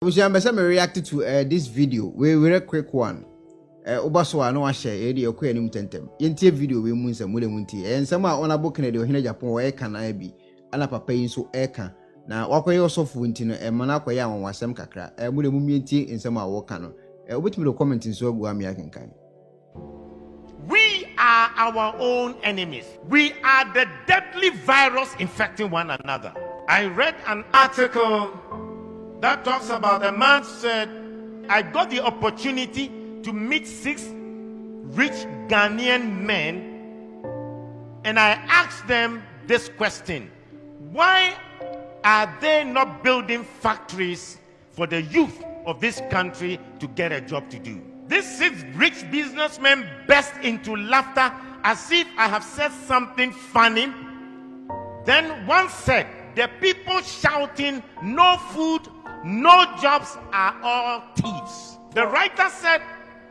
I'm reacting to this video. We very quick one. Obaso no share edi okwe anim tentem. Yentie video we mu nsam mule munti. Ensam a onabo Kennedy ohene Japan wo eka na bi. Ana papa yi so eka. Na wakoye osofo nti no mana akoye anwasem kakra. Mule mu mientie ensam a wo ka no. Obetimi do comment nso agu am yakenkan. We are our own enemies. We are the deadly virus infecting one another. I read an article that talks about a man said, I got the opportunity to meet 6 rich Ghanaian men, and I asked them this question: why are they not building factories for the youth of this country to get a job to do? These 6 rich businessmen burst into laughter as if I have said something funny. Then one said, the people shouting, no food, no jobs are all thieves. The writer said,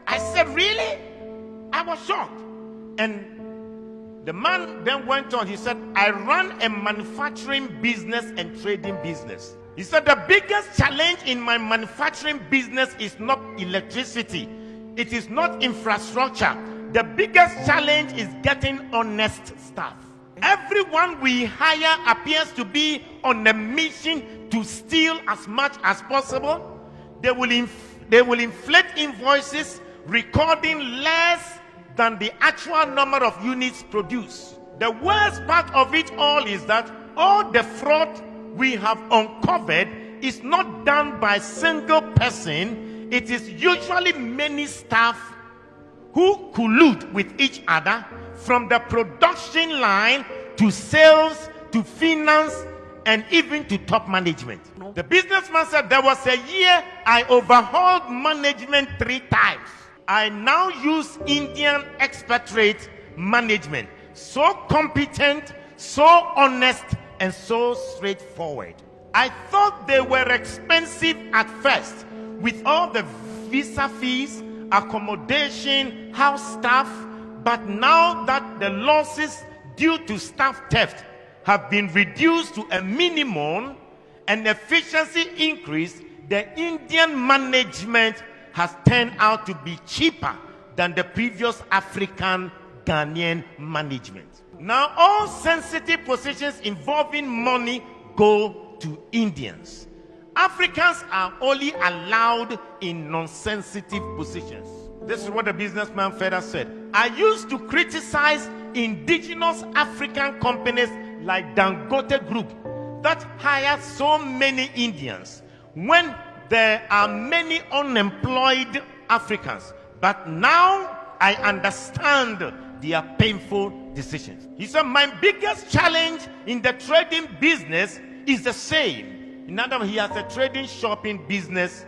I said, really? I was shocked. And the man then went on. He said, I run a manufacturing business and trading business. He said, the biggest challenge in my manufacturing business is not electricity. It is not infrastructure. The biggest challenge is getting honest staff. Everyone we hire appears to be on a mission to steal as much as possible. They will inflate invoices, recording less than the actual number of units produced. The worst part of it all is that all the fraud we have uncovered is not done by a single person. It is usually many staff who collude with each other, from the production line to sales to finance and even to top management. The businessman said, there was a year I overhauled management 3 times. I now use Indian expatriate management. So competent, so honest, and so straightforward. I thought they were expensive at first, with all the visa fees, accommodation, house staff. But now that the losses due to staff theft have been reduced to a minimum and efficiency increased, the Indian management has turned out to be cheaper than the previous African Ghanaian management. Now all sensitive positions involving money go to Indians. Africans are only allowed in non-sensitive positions. This is what the businessman further said. I used to criticize indigenous African companies like Dangote Group that hire so many Indians when there are many unemployed Africans. But now I understand their painful decisions. He said, my biggest challenge in the trading business is the same. In other words, he has a trading shopping business,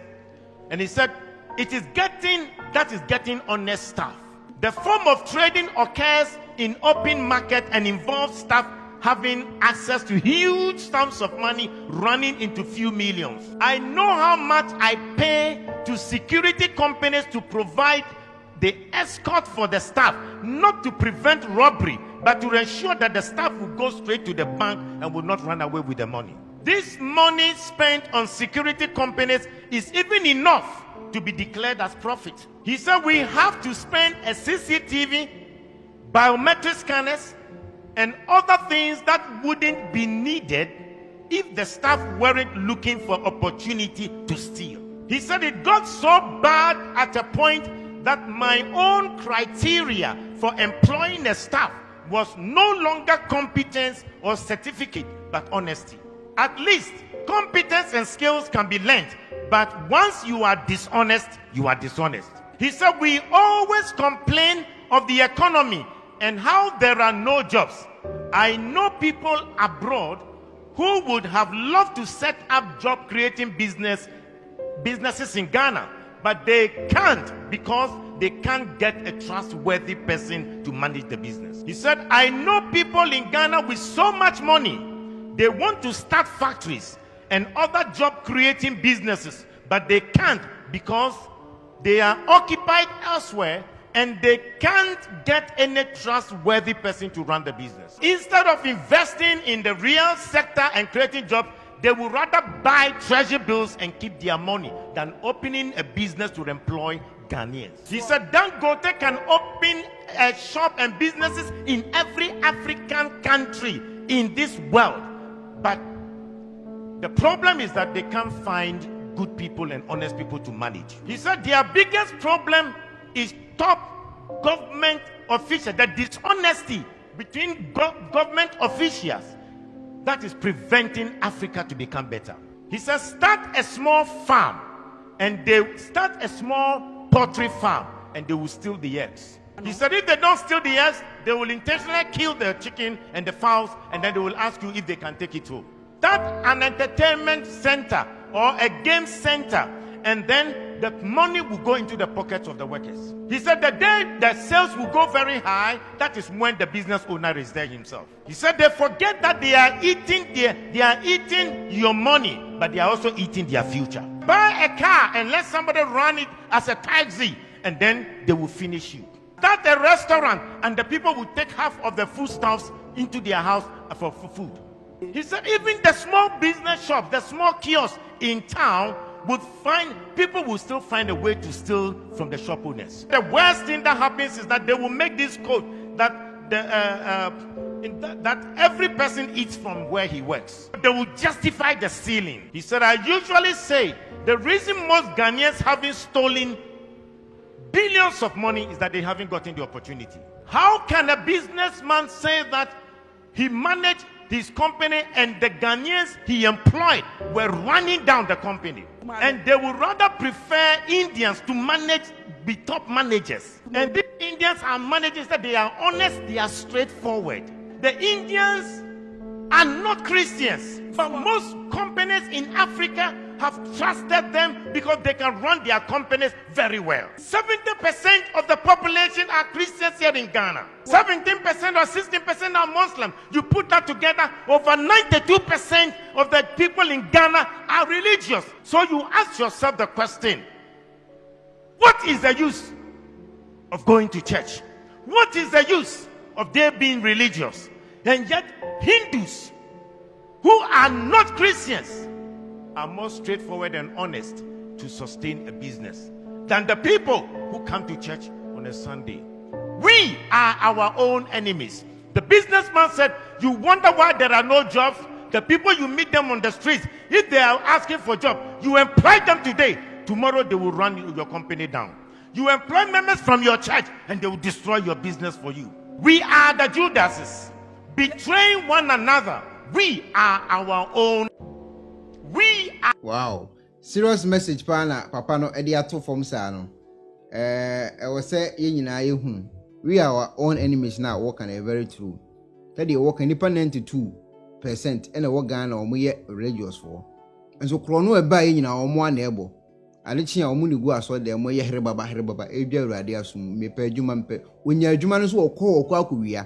and he said, it is getting honest staff. The form of trading occurs in open market and involves staff having access to huge sums of money running into few millions. I know how much I pay to security companies to provide the escort for the staff, not to prevent robbery, but to ensure that the staff will go straight to the bank and will not run away with the money. This money spent on security companies is even enough to be declared as profit. He said we have to spend a CCTV, biometric scanners, and other things that wouldn't be needed if the staff weren't looking for opportunity to steal. He said it got so bad at a point that my own criteria for employing a staff was no longer competence or certificate, but honesty. At least competence and skills can be learned, but once you are dishonest, you are dishonest. He said we always complain of the economy and how there are no jobs. I know people abroad who would have loved to set up job creating businesses in Ghana, but they can't because they can't get a trustworthy person to manage the business. He said, I know people in Ghana with so much money, they want to start factories and other job creating businesses, but they can't because they are occupied elsewhere and they can't get any trustworthy person to run the business. Instead of investing in the real sector and creating jobs, they would rather buy treasury bills and keep their money than opening a business to employ Ghanaians. He said Dangote can open a shop and businesses in every African country in this world, but the problem is that they can't find good people and honest people to manage. He said their biggest problem is top government officials, the dishonesty between government officials that is preventing Africa to become better. He says start a small farm, and they start a small poultry farm, and they will steal the eggs. He said if they don't steal the eggs, they will intentionally kill the chicken and the fowls, and then they will ask you if they can take it home. Start an entertainment center or a game center, and then the money will go into the pockets of the workers. He said the day the sales will go very high, that is when the business owner is there himself. He said they forget that they are eating your money, but they are also eating their future. Buy a car and let somebody run it as a taxi, and then they will finish you. Start a restaurant, and the people will take half of the foodstuffs into their house for food. He said even the small business shop, the small kiosk in town would find, people will still find a way to steal from the shop owners. The worst thing that happens is that they will make this code that that every person eats from where he works. They will justify the stealing. He said, I usually say the reason most Ghanaians haven't stolen billions of money is that they haven't gotten the opportunity. How can a businessman say that he managed his company and the Ghanaians he employed were running down the company, and they would rather prefer Indians to manage, be top managers? And these Indians are managers that they are honest, they are straightforward. The Indians are not Christians, but most companies in Africa have trusted them because they can run their companies very well. 70% of the population are Christians here in Ghana. 17% or 16% are Muslim. You put that together, over 92% of the people in Ghana are religious. So you ask yourself the question, what is the use of going to church? What is the use of their being religious? And yet Hindus who are not Christians are more straightforward and honest to sustain a business than the people who come to church on a Sunday. We are our own enemies. The businessman said, you wonder why there are no jobs? The people you meet them on the streets, if they are asking for a job, you employ them today. Tomorrow they will run your company down. You employ members from your church and they will destroy your business for you. We are the Judases, betraying one another. We are our own. We are. Wow, serious message pana papa no edi ato form sa no we say ye nyina ye hu we are our own enemies now. Work and very true that they work nipa 92% and work Ghana omo ye religious for and so krono e ba ye nyina omo ana ebo ade chi a omo ni gu aso de mo ye here baba edwa urade asum me pa adwuma mpe onya adwuma no so okọ akowia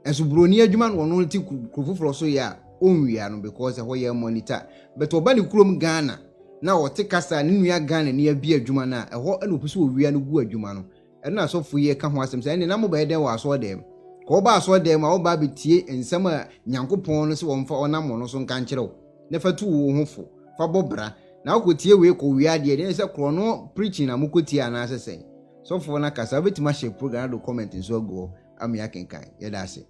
enso broni adwuma no no ti krofoforo so ya onwia no because ho ye monitor but obani krom Ghana na wote kasa ne nua Ghana ne abi adwuma na ho na opuso owia no gu adwuma no na asofo ye ka ho asem say ne na mo ba den wa so dem ko ba so dem a wo ba betie ensem a Nyankopon no se wo mfa onam no so nka nkyerɛw ne fatu wo hofo fa bobra na wo kotie we ko wia de ne se kro no preaching na mo kotie ana asesen so fo na kasa betima share program do comment nso go am ya kenkan ye da se